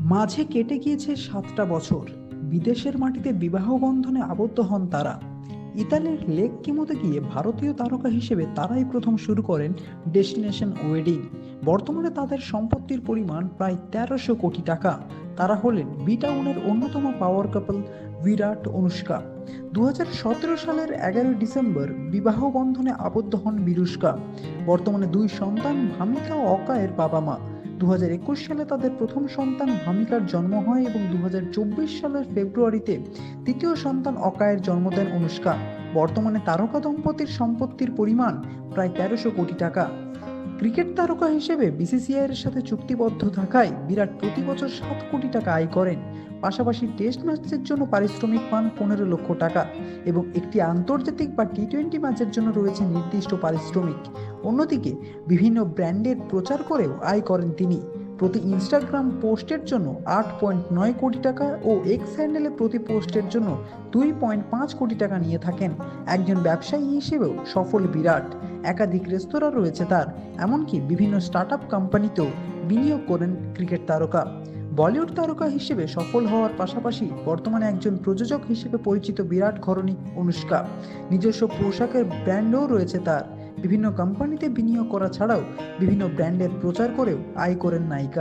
মাঝে কেটে গিয়েছে 7টা বছর। বিদেশের মাটিতে বিবাহ বন্ধনে আবদ্ধ হন তারা। ইতালির লেক কিমোতে গিয়ে ভারতীয় তারকা হিসেবে তারাই প্রথম শুরু করেন ডেস্টিনেশন ওয়েডিং। বর্তমানে তাদের সম্পত্তির পরিমাণ প্রায় 1300 কোটি টাকা। তারা হলেন বি টাউনের অন্যতম পাওয়ার কাপল বিরাট অনুষ্কা। 2017 সালের 11 ডিসেম্বর বিবাহ বন্ধনে আবদ্ধ হন বিরুষ্কা। বর্তমানে দুই সন্তান ভামিকা ও অকায়ের বাবা মা। 2021 সালে তাদের প্রথম সন্তান ভামিকার জন্ম হয় এবং 2024 সালের ফেব্রুয়ারিতে তৃতীয় সন্তান অকায়ের জন্ম দেন অনুষ্কা। বর্তমানে তারকা দম্পতির সম্পত্তির পরিমাণ প্রায় 1300 কোটি টাকা। ক্রিকেট তারকা হিসেবে বিসিসিআই এর সাথে চুক্তিবদ্ধ থাকায় বিরাট প্রতি বছর 7 কোটি টাকা আয় করেন। পাশাপাশি টেস্ট ম্যাচের জন্য পারিশ্রমিক পান 15 লক্ষ টাকা এবং একটি আন্তর্জাতিক বা টি-20 ম্যাচের জন্য রয়েছে নির্দিষ্ট পারিশ্রমিক। অন্যদিকে বিভিন্ন ব্র্যান্ডের প্রচার করেও আয় করেন তিনি। প্রতি ইনস্টাগ্রাম পোস্টের জন্য 8.9 কোটি টাকা ও এক্স হ্যান্ডেলে প্রতি পোস্টের জন্য 2.5 কোটি টাকা নিয়ে থাকেন। একজন ব্যবসায়ী হিসেবেও সফল বিরাট। একাধিক রেস্তোরাঁ রয়েছে তার, এমনকি বিভিন্ন স্টার্টআপ কোম্পানিতেও বিনিয়োগ করেন ক্রিকেট তারকা। বলিউড তারকা হিসেবে সফল হওয়ার পাশাপাশি বর্তমানে একজন প্রযোজক হিসেবে পরিচিত বিরাট ঘরণী অনুষ্কা। নিজস্ব পোশাকের ব্র্যান্ডও রয়েছে তার। বিভিন্ন কোম্পানিতে বিনিয়োগ করা ছাড়াও বিভিন্ন ব্র্যান্ডের প্রচার করেও আয় করেন নায়িকা।